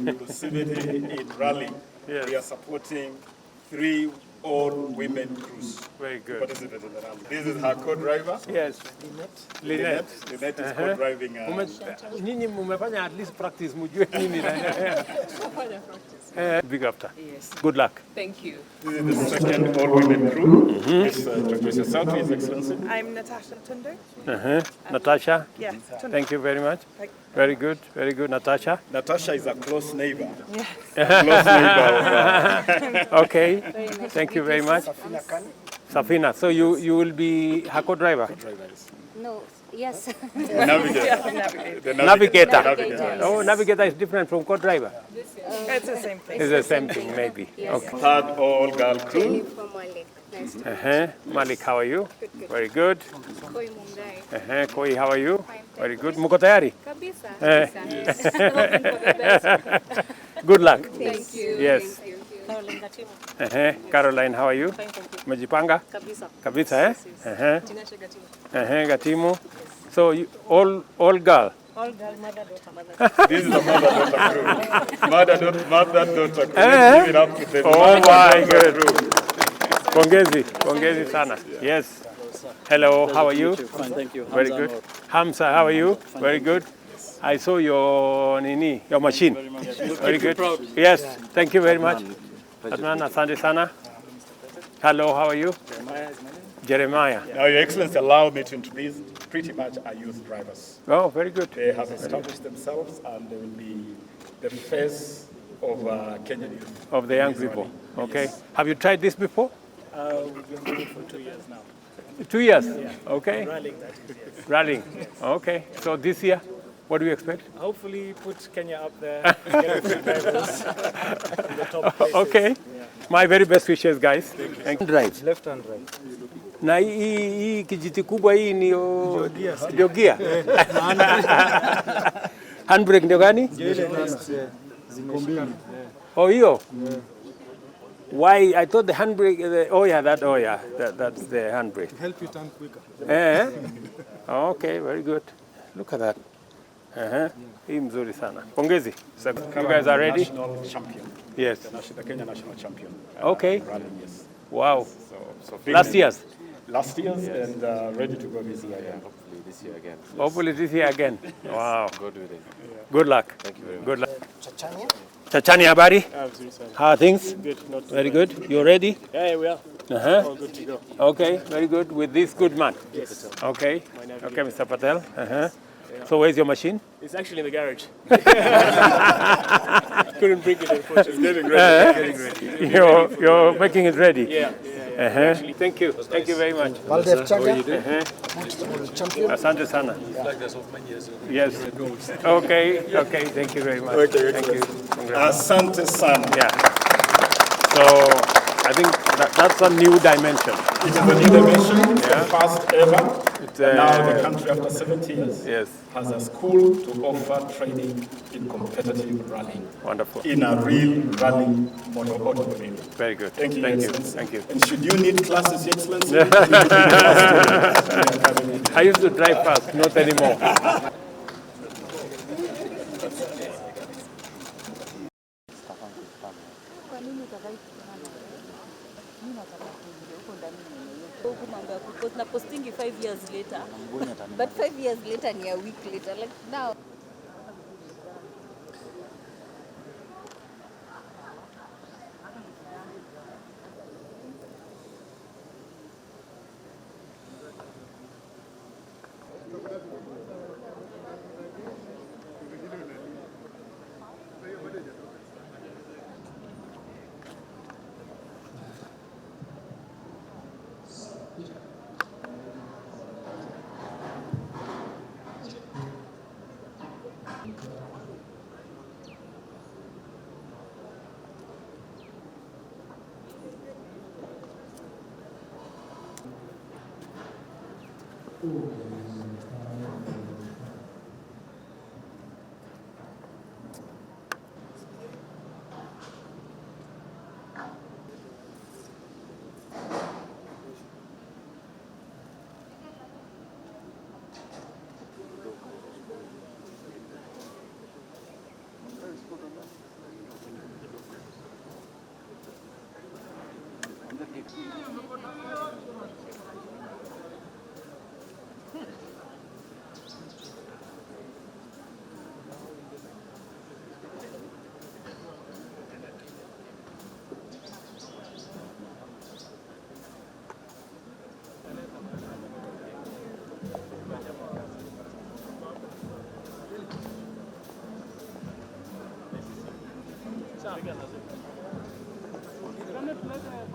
inclusivity in rally. Very good. Participate in the rally. This is her co-driver. Yes. Lynette is co-driving. Nini mumefanya at least practice mujue nini na. Big after. Yes. Good luck. Thank you. This is the second all-women crew. Introduce yourself, His Excellency. I'm Natasha Tunde. Natasha. Yeah, Tunde. Thank you very much. Very good, Natasha. Natasha is a close neighbor. Yes. Close neighbor. Okay. Thank you very much. Safina. So you will be her co-driver? No, yes. Navigator. Navigator. Oh, navigator is different from co-driver. It's the same thing. It's the same thing, maybe. Yes. Okay. Third all-girl crew. From Malik. Nice to Malik, how are you? Good. Very good. Koi Mumbai. Koi, how are you? Fine, Very good. Muko tayari? Kabisa. Eh. Yes. Hoping for the best. Good luck. Thank you. Yes. Thank you. Caroline, how are you? Fine, thank you. Umejipanga? Kabisa. Kabisa, eh? Tinashe Gatimu. Gatimu. So you, all girl? All girl, mother, daughter. This is the mother-daughter crew. Mother-daughter crew. Eh? Let's give it up to the Oh my mother-daughter God. crew. Pongezi sana. Yes. Hello, how are you? Fine, thank you. Very good. Hamza, how are you? Very good. I saw your machine. Very good. Yes, thank you very much. Adnan, asante sana. Hello, how are you? Jeremiah. Now, Your Excellency, allow me to introduce pretty much our youth drivers. Oh, very good. They have established themselves and they will be the face of Kenyan youth. Of the young people. Okay. Yes. Have you tried this before? We've been doing it for 2 years now. 2 years? Yeah. Okay. Rallying that is, yes. Rallying. Okay. So this year, what do you expect? Hopefully put Kenya up there, get a few drivers in the top places. Okay. Yeah. My very best wishes, guys. Thank you. Drive. Left hand drive. Na hii kijiti kubwa hii ndio gear. Handbrake ndio gani? Oh, hiyo. Why? I thought the handbrake. That's the handbrake. To help you turn quicker. Okay, very good. Look at that. Hii mzuri sana. Pongezi. So, you guys are ready? National champion. Yes. The Kenya national champion. Okay. Rallying, yes. Wow. So Last year's. Last year's and ready to go this year. Yeah. Hopefully this year again. Hopefully this year again. Wow. God willing. Good luck. Thank you very much. Good luck. Chachani, habari? Absolutely. How are things? Good. Not Very good. You ready? Yeah, we are. All good to go. Okay, very good. With this good man? Yes. Okay. Okay, Mr. Patel. So where's your machine? It's actually in the garage. Couldn't bring it, unfortunately. It's getting ready. You're making it ready? Yeah. Thank you. Thank you very much. Valdev Chaga, champion. Asante sana. Yes. Okay. Thank you very much. Okay, Thank you. Asante sana. Yeah. So I think that's a new dimension. It is a new dimension, the first ever. Now the country, after 70 years, Yes. has a school to offer training in competitive rallying. Wonderful. In a real rally automobile. Very good. Thank you, Thank Your you. Excellency. Thank you. And should you need classes, Your Excellency? I used to drive fast, not anymore. Na postingi 5 years later. But 5 years later ni a week later. Like now. Can you play the